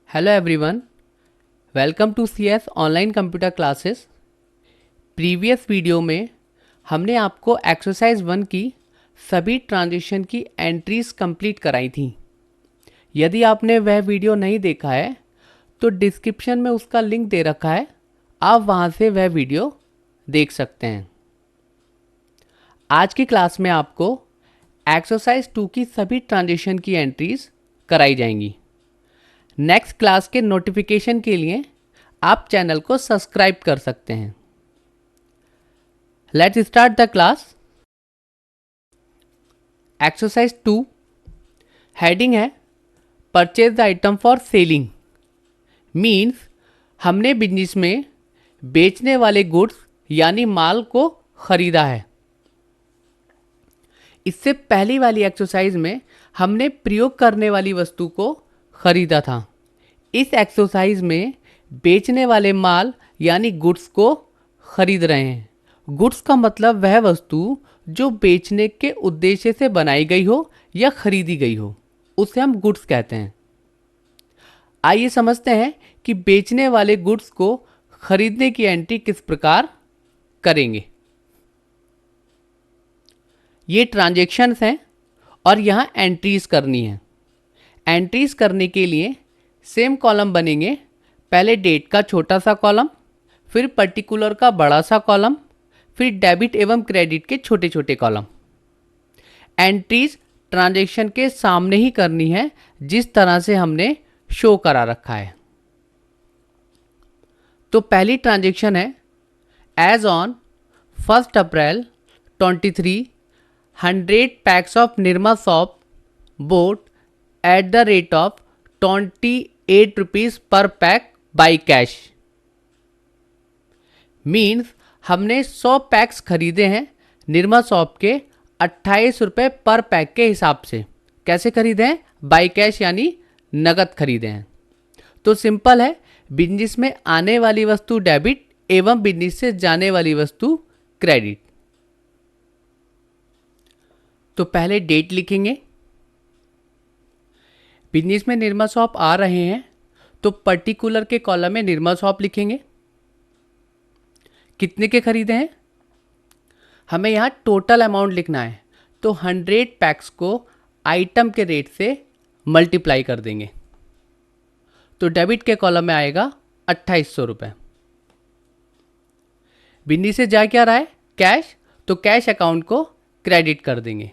Hello everyone, welcome to CS online computer classes. Previous video में हमने आपको exercise 1 की सभी ट्रांजिशन की एंट्रीज कंप्लीट कराई थी। यदि आपने वह वीडियो नहीं देखा है तो डिस्क्रिप्शन में उसका लिंक दे रखा है, आप वहां से वह वीडियो देख सकते हैं। आज की क्लास में आपको एक्सरसाइज 2 की सभी ट्रांजिशन की एंट्रीज कराई जाएंगी। नेक्स्ट क्लास के नोटिफिकेशन के लिए आप चैनल को सब्सक्राइब कर सकते हैं। Let's start the class. Exercise 2 heading है purchase the item for selling. Means हमने बिजनेस में बेचने वाले गुड्स यानी माल को खरीदा है। इससे पहली वाली एक्सरसाइज में हमने प्रयोग करने वाली वस्तु को खरीदा था। इस एक्सरसाइज में बेचने वाले माल यानी गुड्स को खरीद रहे हैं। गुड्स का मतलब वह वस्तु जो बेचने के उद्देश्य से बनाई गई हो या खरीदी गई हो, उसे हम गुड्स कहते हैं। आइए समझते हैं कि बेचने वाले गुड्स को खरीदने की एंट्री किस प्रकार करेंगे। ये ट्रांजैक्शंस हैं और यहाँ एंट्रीज करनी है। एंट्रीज करने के लिए सेम कॉलम बनेंगे। पहले डेट का छोटा सा कॉलम, फिर पर्टिकुलर का बड़ा सा कॉलम, फिर डेबिट एवं क्रेडिट के छोटे छोटे कॉलम। एंट्रीज ट्रांजैक्शन के सामने ही करनी है, जिस तरह से हमने शो करा रखा है। तो पहली ट्रांजैक्शन है as on 1 April 23 100 packs of Nirma soap bought at the rate of 28 rupees per pack by cash. Means हमने 100 पैक्स खरीदे हैं निर्मा सॉप के 28 रुपये पर पैक के हिसाब से। कैसे खरीदे हैं? बाई कैश यानी नगद खरीदे हैं। तो सिंपल है, बिजनेस में आने वाली वस्तु डेबिट एवं बिजनेस से जाने वाली वस्तु क्रेडिट। तो पहले डेट लिखेंगे। बिजनेस में निर्मा सॉप आ रहे हैं तो पर्टिकुलर के कॉलम में निर्मा सॉप लिखेंगे। कितने के खरीदे हैं? हमें यहाँ टोटल अमाउंट लिखना है, तो 100 पैक्स को आइटम के रेट से मल्टीप्लाई कर देंगे। तो डेबिट के कॉलम में आएगा 2800 रुपये। बिजनेस से जा क्या रहा है? कैश, तो कैश अकाउंट को क्रेडिट कर देंगे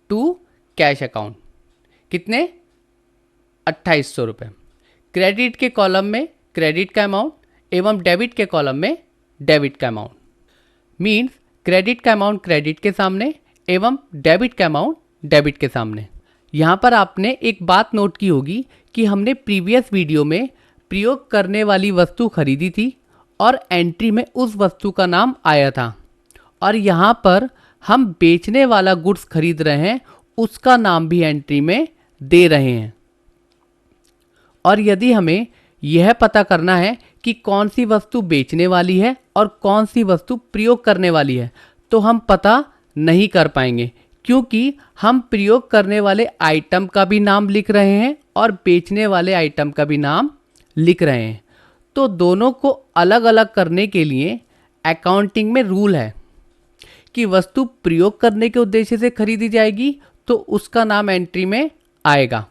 टू कैश अकाउंट। कितने? 2800 रुपये। क्रेडिट के कॉलम में क्रेडिट का अमाउंट एवं डेबिट के कॉलम में डेबिट का अमाउंट। मीन्स क्रेडिट का अमाउंट क्रेडिट के सामने एवं डेबिट का अमाउंट डेबिट के सामने। यहाँ पर आपने एक बात नोट की होगी कि हमने प्रीवियस वीडियो में प्रयोग करने वाली वस्तु खरीदी थी और एंट्री में उस वस्तु का नाम आया था, और यहाँ पर हम बेचने वाला गुड्स खरीद रहे हैं, उसका नाम भी एंट्री में दे रहे हैं। और यदि हमें यह पता करना है कि कौन सी वस्तु बेचने वाली है और कौन सी वस्तु प्रयोग करने वाली है, तो हम पता नहीं कर पाएंगे, क्योंकि हम प्रयोग करने वाले आइटम का भी नाम लिख रहे हैं और बेचने वाले आइटम का भी नाम लिख रहे हैं। तो दोनों को अलग अलग करने के लिए अकाउंटिंग में रूल है कि वस्तु प्रयोग करने के उद्देश्य से खरीदी जाएगी तो उसका नाम एंट्री में आएगा,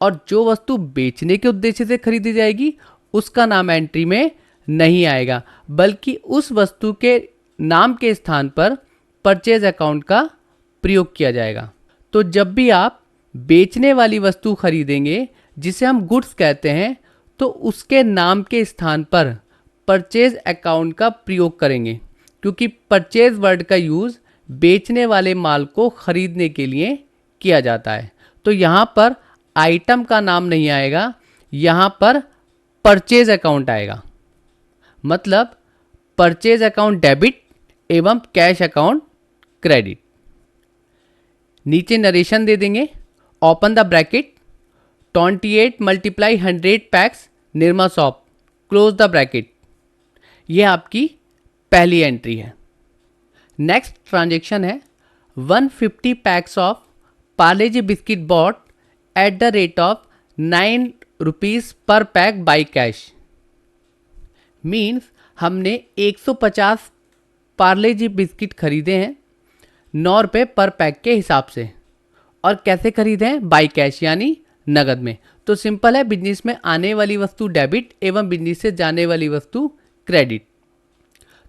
और जो वस्तु बेचने के उद्देश्य से खरीदी जाएगी उसका नाम एंट्री में नहीं आएगा, बल्कि उस वस्तु के नाम के स्थान पर परचेज अकाउंट का प्रयोग किया जाएगा। तो जब भी आप बेचने वाली वस्तु खरीदेंगे, जिसे हम गुड्स कहते हैं, तो उसके नाम के स्थान पर परचेज अकाउंट का प्रयोग करेंगे, क्योंकि परचेज वर्ड का यूज़ बेचने वाले माल को खरीदने के लिए किया जाता है। तो यहाँ पर आइटम का नाम नहीं आएगा, यहाँ पर परचेज अकाउंट आएगा। मतलब परचेज अकाउंट डेबिट एवं कैश अकाउंट क्रेडिट। नीचे नरेशन दे देंगे। Open the bracket 28 multiply 100 PACS Nirma shop, close the bracket. यह आपकी पहली एंट्री है। नेक्स्ट ट्रांजैक्शन है 150 PACS of Parle ji biscuit bot at the rate of 9 rupees पर पैक बाई कैश। मीन्स हमने 150 पार्ले जी बिस्किट खरीदे हैं 9 रुपये पर पैक के हिसाब से। और कैसे खरीदे हैं? बाई कैश यानी नगद में। तो सिंपल है, बिजनेस में आने वाली वस्तु डेबिट एवं बिजनेस से जाने वाली वस्तु क्रेडिट।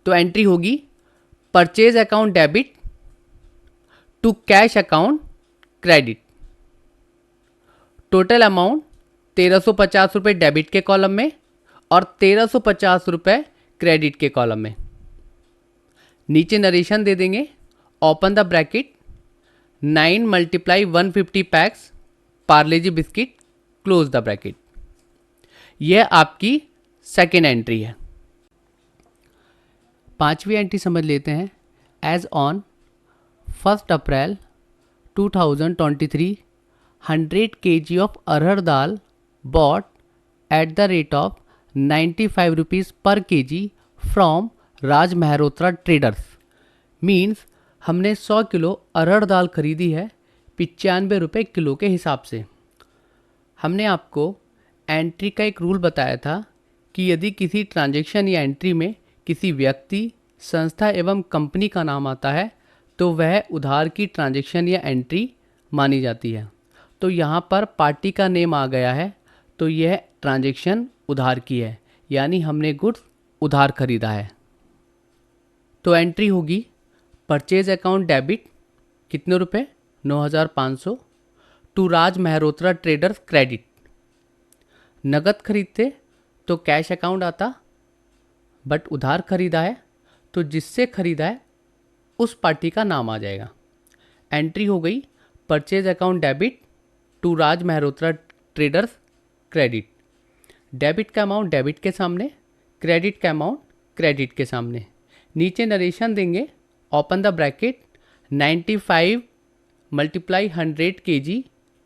तो एंट्री होगी purchase account debit to cash account credit. Total amount 1350 रुपये डेबिट के कॉलम में और 1350 रुपये क्रेडिट के कॉलम में। नीचे नरेशन दे देंगे, open the bracket 9 × 150 PACS Parle ji biscuit, close the bracket. यह आपकी सेकेंड एंट्री है। पांचवी एंट्री समझ लेते हैं। As on 1 April 2023 100 kg of arhar dal bought at the rate of 95 rupees per kg from Raj Mehrotra traders. Means हमने 100 किलो अरहर दाल खरीदी है 95 रुपये किलो के हिसाब से। हमने आपको एंट्री का एक रूल बताया था कि यदि किसी ट्रांजैक्शन या एंट्री में किसी व्यक्ति, संस्था एवं कंपनी का नाम आता है तो वह उधार की ट्रांजैक्शन या एंट्री मानी जाती है। तो यहाँ पर पार्टी का नेम आ गया है तो यह ट्रांजैक्शन उधार की है, यानी हमने गुड्स उधार खरीदा है। तो एंट्री होगी परचेज अकाउंट डेबिट कितने रुपए? 9500 to Raj Mehrotra traders credit. नगद खरीदते तो कैश अकाउंट आता, बट उधार खरीदा है तो जिससे खरीदा है उस पार्टी का नाम आ जाएगा। एंट्री हो गई purchase account debit to Raj Mehrotra traders credit. Debit का अमाउंट डेबिट के सामने, क्रेडिट का अमाउंट क्रेडिट के सामने। नीचे नरेशन देंगे, open the bracket 95 × 100 kg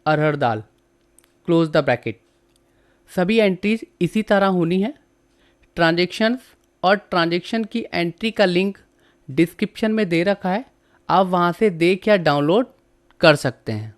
arhar dal, close the bracket. सभी एंट्रीज इसी तरह होनी है। ट्रांजैक्शंस और ट्रांजैक्शन की एंट्री का लिंक डिस्क्रिप्शन में दे रखा है, आप वहाँ से देख या डाउनलोड कर सकते हैं।